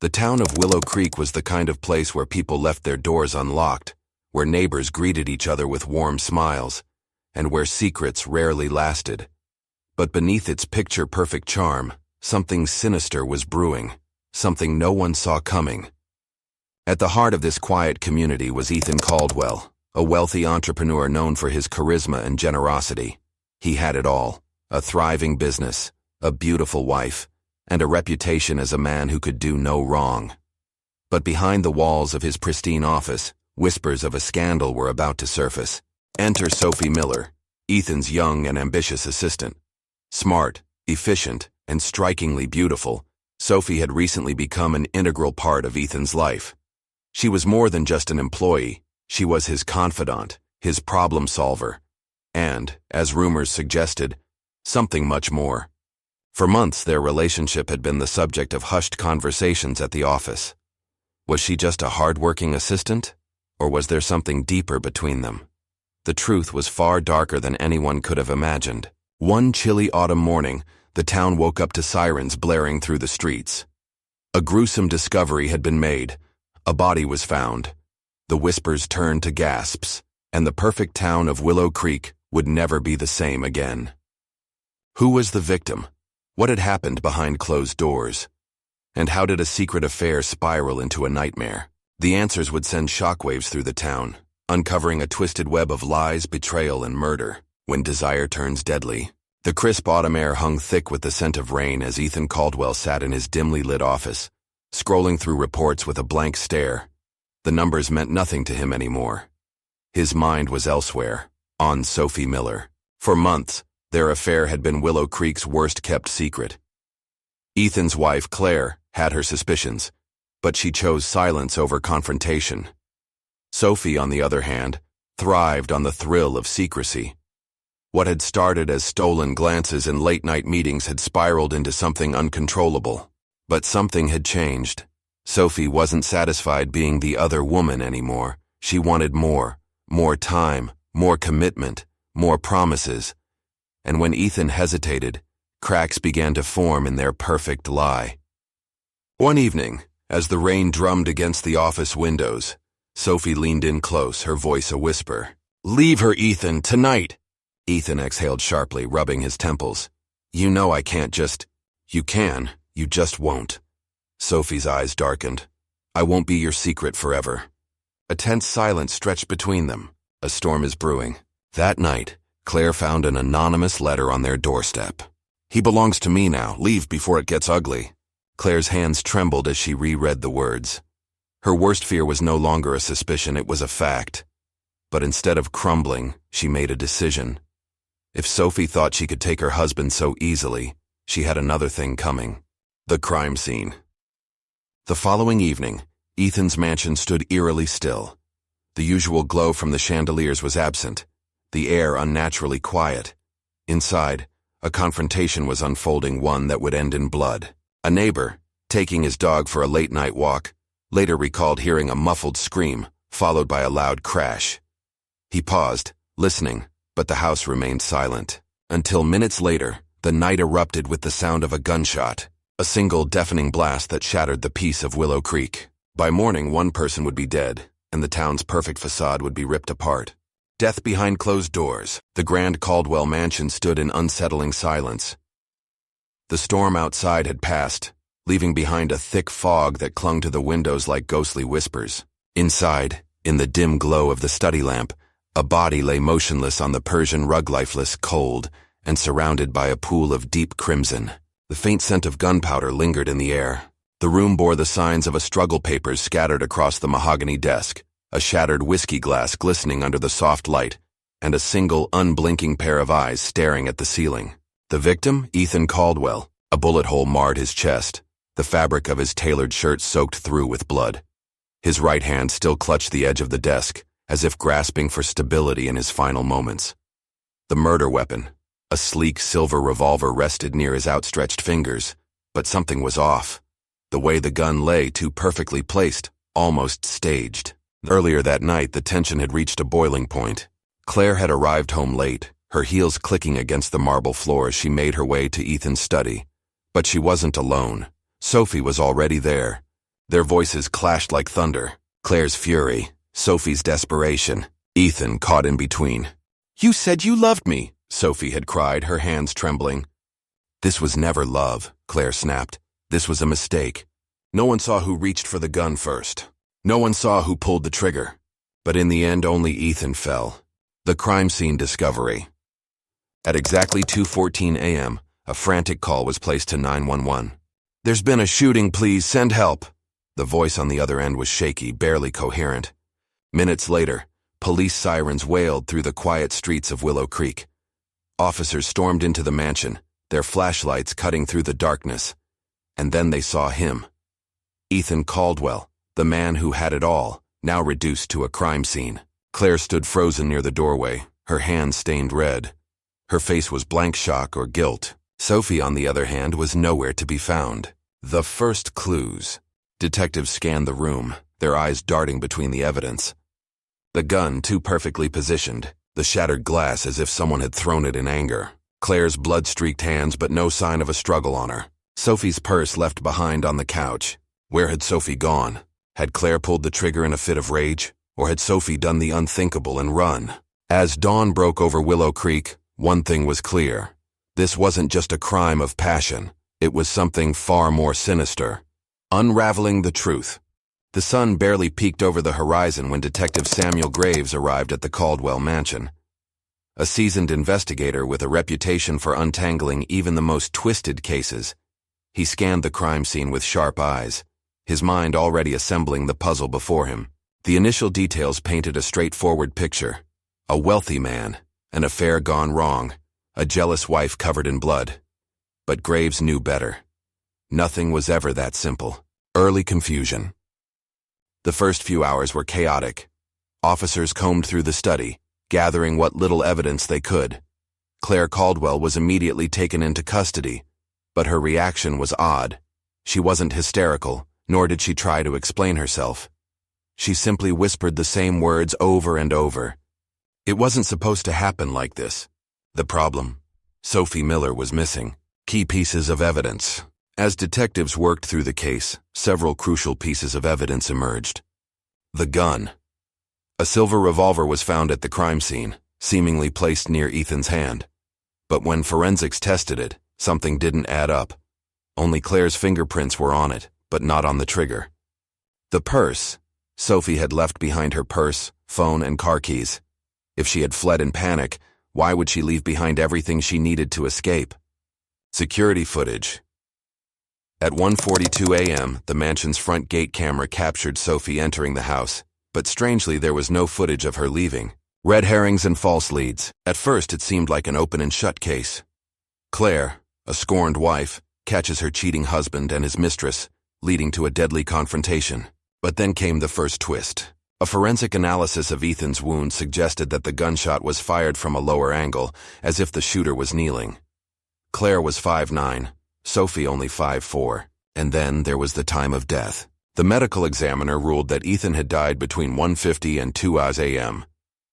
The town of Willow Creek was the kind of place where people left their doors unlocked, where neighbors greeted each other with warm smiles, and where secrets rarely lasted. But beneath its picture-perfect charm, something sinister was brewing, something no one saw coming. At the heart of this quiet community was Ethan Caldwell, a wealthy entrepreneur known for his charisma and generosity. He had it all: a thriving business, a beautiful wife, and a reputation as a man who could do no wrong. But behind the walls of his pristine office, whispers of a scandal were about to surface. Enter Sophie Miller, Ethan's young and ambitious assistant. Smart, efficient, and strikingly beautiful, Sophie had recently become an integral part of Ethan's life. She was more than just an employee. She was his confidant, his problem solver, and, as rumors suggested, something much more. For months, their relationship had been the subject of hushed conversations at the office. Was she just a hard-working assistant, or was there something deeper between them? The truth was far darker than anyone could have imagined. One chilly autumn morning, the town woke up to sirens blaring through the streets. A gruesome discovery had been made. A body was found. The whispers turned to gasps, and the perfect town of Willow Creek would never be the same again. Who was the victim? What had happened behind closed doors? And how did a secret affair spiral into a nightmare? The answers would send shockwaves through the town, uncovering a twisted web of lies, betrayal, and murder. When desire turns deadly. The crisp autumn air hung thick with the scent of rain as Ethan Caldwell sat in his dimly lit office, scrolling through reports with a blank stare. The numbers meant nothing to him anymore. His mind was elsewhere, on Sophie Miller. For months, their affair had been Willow Creek's worst-kept secret. Ethan's wife, Claire, had her suspicions, but she chose silence over confrontation. Sophie, on the other hand, thrived on the thrill of secrecy. What had started as stolen glances and late-night meetings had spiraled into something uncontrollable. But something had changed. Sophie wasn't satisfied being the other woman anymore. She wanted more time, more commitment, more promises. And when Ethan hesitated, cracks began to form in their perfect lie. One evening, as the rain drummed against the office windows, Sophie leaned in close, her voice a whisper. "Leave her, Ethan, tonight!" Ethan exhaled sharply, rubbing his temples. "You know I can't just—" "You can, you just won't." Sophie's eyes darkened. "I won't be your secret forever." A tense silence stretched between them. A storm is brewing. That night, Claire found an anonymous letter on their doorstep. "He belongs to me now. Leave before it gets ugly." Claire's hands trembled as she reread the words. Her worst fear was no longer a suspicion, it was a fact. But instead of crumbling, she made a decision. If Sophie thought she could take her husband so easily, she had another thing coming. The crime scene. The following evening, Ethan's mansion stood eerily still. The usual glow from the chandeliers was absent, the air unnaturally quiet. Inside, a confrontation was unfolding, one that would end in blood. A neighbor, taking his dog for a late-night walk, later recalled hearing a muffled scream, followed by a loud crash. He paused, listening, but the house remained silent. Until minutes later, the night erupted with the sound of a gunshot, a single deafening blast that shattered the peace of Willow Creek. By morning, one person would be dead, and the town's perfect facade would be ripped apart. Death behind closed doors. The grand Caldwell mansion stood in unsettling silence. The storm outside had passed, leaving behind a thick fog that clung to the windows like ghostly whispers. Inside, in the dim glow of the study lamp, a body lay motionless on the Persian rug, lifeless, cold, and surrounded by a pool of deep crimson. The faint scent of gunpowder lingered in the air. The room bore the signs of a struggle, papers scattered across the mahogany desk, a shattered whiskey glass glistening under the soft light, and a single, unblinking pair of eyes staring at the ceiling. The victim, Ethan Caldwell. A bullet hole marred his chest, the fabric of his tailored shirt soaked through with blood. His right hand still clutched the edge of the desk, as if grasping for stability in his final moments. The murder weapon, a sleek silver revolver, rested near his outstretched fingers, but something was off. The way the gun lay, too perfectly placed, almost staged. Earlier that night, the tension had reached a boiling point. Claire had arrived home late, her heels clicking against the marble floor as she made her way to Ethan's study. But she wasn't alone. Sophie was already there, Their voices clashed like thunder. Claire's fury, Sophie's desperation, Ethan caught in between. "You said you loved me," Sophie had cried, her hands trembling. "This was never love," Claire snapped. "This was a mistake. No one saw who reached for the gun first. No one saw who pulled the trigger. But in the end, only Ethan fell." The crime scene discovery. At exactly 2:14 a.m., a frantic call was placed to 911. "There's been a shooting, please send help." The voice on the other end was shaky, barely coherent. Minutes later, police sirens wailed through the quiet streets of Willow Creek. Officers stormed into the mansion, their flashlights cutting through the darkness. And then they saw him. Ethan Caldwell, the man who had it all, now reduced to a crime scene. Claire stood frozen near the doorway, her hands stained red. Her face was blank shock or guilt. Sophie, on the other hand, was nowhere to be found. The first clues. Detectives scanned the room, their eyes darting between the evidence. The gun too perfectly positioned, the shattered glass as if someone had thrown it in anger. Claire's blood-streaked hands, but no sign of a struggle on her. Sophie's purse left behind on the couch. Where had Sophie gone? Had Claire pulled the trigger in a fit of rage? Or had Sophie done the unthinkable and run? As dawn broke over Willow Creek, one thing was clear. This wasn't just a crime of passion. It was something far more sinister. Unraveling the truth. The sun barely peeked over the horizon when Detective Samuel Graves arrived at the Caldwell mansion. A seasoned investigator with a reputation for untangling even the most twisted cases, he scanned the crime scene with sharp eyes, his mind already assembling the puzzle before him. The initial details painted a straightforward picture. A wealthy man, an affair gone wrong, a jealous wife covered in blood. But Graves knew better. Nothing was ever that simple. Early confusion. The first few hours were chaotic. Officers combed through the study, gathering what little evidence they could. Claire Caldwell was immediately taken into custody, but her reaction was odd. She wasn't hysterical, nor did she try to explain herself. She simply whispered the same words over and over. It wasn't supposed to happen like this. The problem? Sophie Miller was missing. Key pieces of evidence. As detectives worked through the case, several crucial pieces of evidence emerged. The gun. A silver revolver was found at the crime scene, seemingly placed near Ethan's hand. But when forensics tested it, something didn't add up. Only Claire's fingerprints were on it, but not on the trigger. The purse. Sophie had left behind her purse, phone, and car keys. If she had fled in panic, why would she leave behind everything she needed to escape? Security footage. At 1:42 a.m., the mansion's front gate camera captured Sophie entering the house, but strangely there was no footage of her leaving. Red herrings and false leads. At first it seemed like an open and shut case. Claire, a scorned wife, catches her cheating husband and his mistress, leading to a deadly confrontation. But then came the first twist. A forensic analysis of Ethan's wound suggested that the gunshot was fired from a lower angle, as if the shooter was kneeling. Claire was 5'9", Sophie only 5'4", and then there was the time of death. The medical examiner ruled that Ethan had died between 1:50 and 2 a.m.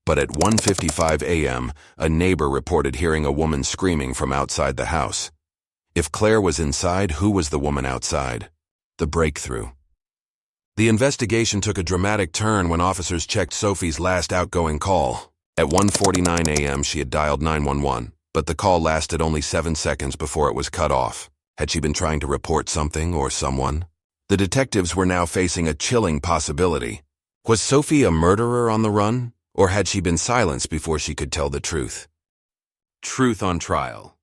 But at 1:55 a.m., a neighbor reported hearing a woman screaming from outside the house. If Claire was inside, who was the woman outside? The breakthrough. The investigation took a dramatic turn when officers checked Sophie's last outgoing call. At 1:49 a.m., she had dialed 911, but the call lasted only 7 seconds before it was cut off. Had she been trying to report something or someone? The detectives were now facing a chilling possibility. Was Sophie a murderer on the run, or had she been silenced before she could tell the truth? Truth on trial.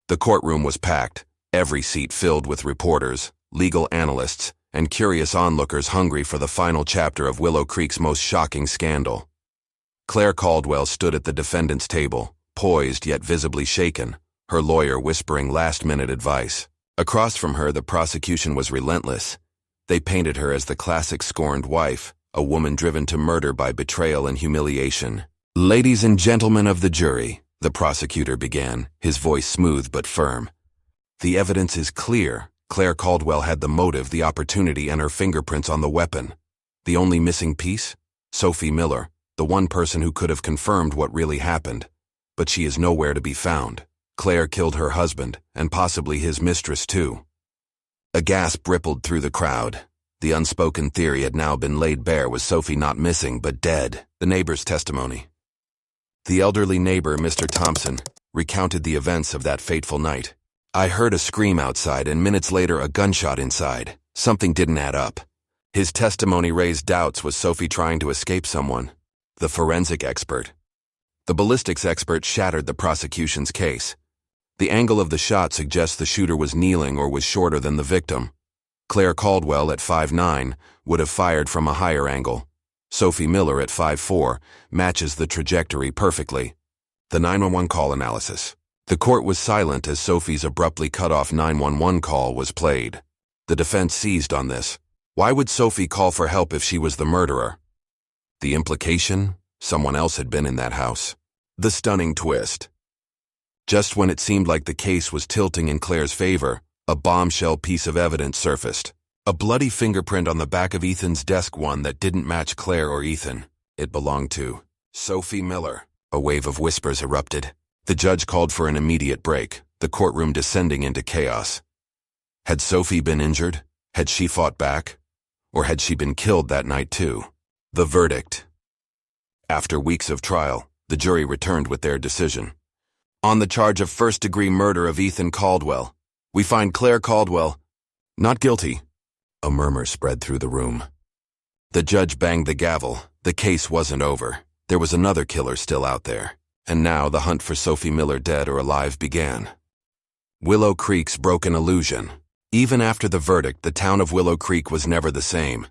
The courtroom was packed, every seat filled with reporters, legal analysts, and curious onlookers hungry for the final chapter of Willow Creek's most shocking scandal. Claire Caldwell stood at the defendant's table, poised yet visibly shaken, her lawyer whispering last-minute advice. Across from her, the prosecution was relentless. They painted her as the classic scorned wife, a woman driven to murder by betrayal and humiliation. "Ladies and gentlemen of the jury," the prosecutor began, his voice smooth but firm. "The evidence is clear. Claire Caldwell had the motive, the opportunity, and her fingerprints on the weapon. The only missing piece? Sophie Miller, the one person who could have confirmed what really happened. But she is nowhere to be found. Claire killed her husband, and possibly his mistress too." A gasp rippled through the crowd. The unspoken theory had now been laid bare: was Sophie not missing, but dead? The neighbor's testimony. The elderly neighbor, Mr. Thompson, recounted the events of that fateful night. "I heard a scream outside and minutes later a gunshot inside. Something didn't add up." His testimony raised doubts. Was Sophie trying to escape someone? The forensic expert. The ballistics expert shattered the prosecution's case. The angle of the shot suggests the shooter was kneeling or was shorter than the victim. Claire Caldwell at 5'9" would have fired from a higher angle. Sophie Miller at 5'4" matches the trajectory perfectly. The 911 call analysis. The court was silent as Sophie's abruptly cut off 911 call was played. The defense seized on this. Why would Sophie call for help if she was the murderer? The implication? Someone else had been in that house. The stunning twist. Just when it seemed like the case was tilting in Claire's favor, a bombshell piece of evidence surfaced. A bloody fingerprint on the back of Ethan's desk, one that didn't match Claire or Ethan. It belonged to Sophie Miller. A wave of whispers erupted. The judge called for an immediate break, the courtroom descending into chaos. Had Sophie been injured? Had she fought back? Or had she been killed that night too? The verdict. After weeks of trial, the jury returned with their decision. On the charge of first-degree murder of Ethan Caldwell, we find Claire Caldwell not guilty. A murmur spread through the room. The judge banged the gavel. The case wasn't over. There was another killer still out there. And now the hunt for Sophie Miller, dead or alive, began. Willow Creek's broken illusion. Even after the verdict, the town of Willow Creek was never the same.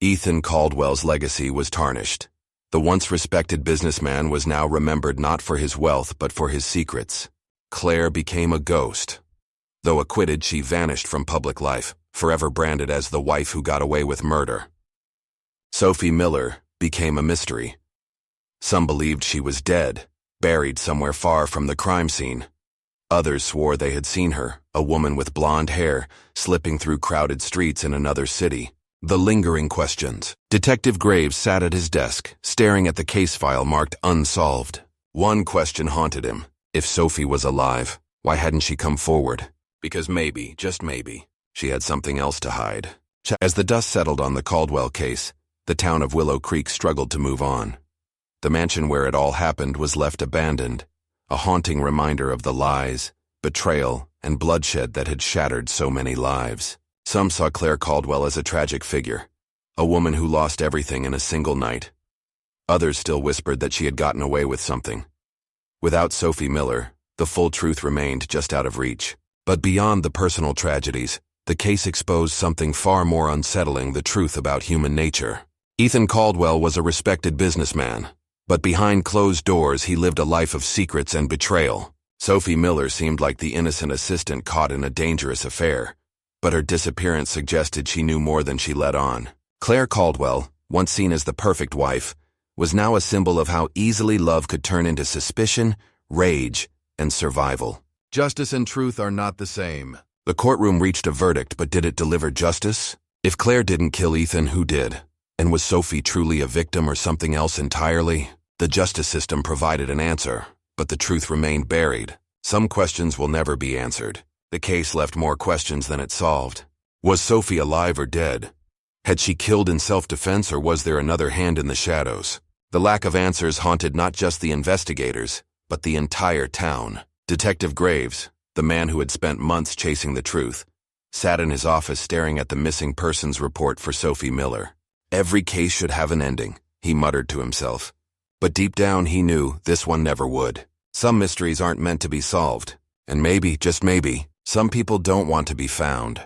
Ethan Caldwell's legacy was tarnished. The once respected businessman was now remembered not for his wealth but for his secrets. Claire became a ghost. Though acquitted, she vanished from public life, forever branded as the wife who got away with murder. Sophie Miller became a mystery. Some believed she was dead, buried somewhere far from the crime scene. Others swore they had seen her, a woman with blonde hair, slipping through crowded streets in another city. The lingering questions. Detective Graves sat at his desk, staring at the case file marked unsolved. One question haunted him. If Sophie was alive, why hadn't she come forward? Because maybe, just maybe, she had something else to hide. As the dust settled on the Caldwell case, the town of Willow Creek struggled to move on. The mansion where it all happened was left abandoned, a haunting reminder of the lies, betrayal, and bloodshed that had shattered so many lives. Some saw Claire Caldwell as a tragic figure, a woman who lost everything in a single night. Others still whispered that she had gotten away with something. Without Sophie Miller, the full truth remained just out of reach. But beyond the personal tragedies, the case exposed something far more unsettling: the truth about human nature. Ethan Caldwell was a respected businessman, but behind closed doors he lived a life of secrets and betrayal. Sophie Miller seemed like the innocent assistant caught in a dangerous affair, but her disappearance suggested she knew more than she let on. Claire Caldwell, once seen as the perfect wife, was now a symbol of how easily love could turn into suspicion, rage, and survival. Justice and truth are not the same. The courtroom reached a verdict, but did it deliver justice? If Claire didn't kill Ethan, who did? And was Sophie truly a victim or something else entirely? The justice system provided an answer, but the truth remained buried. Some questions will never be answered. The case left more questions than it solved. Was Sophie alive or dead? Had she killed in self-defense, or was there another hand in the shadows? The lack of answers haunted not just the investigators, but the entire town. Detective Graves, the man who had spent months chasing the truth, sat in his office staring at the missing persons report for Sophie Miller. Every case should have an ending, he muttered to himself. But deep down he knew this one never would. Some mysteries aren't meant to be solved, and maybe, just maybe, some people don't want to be found.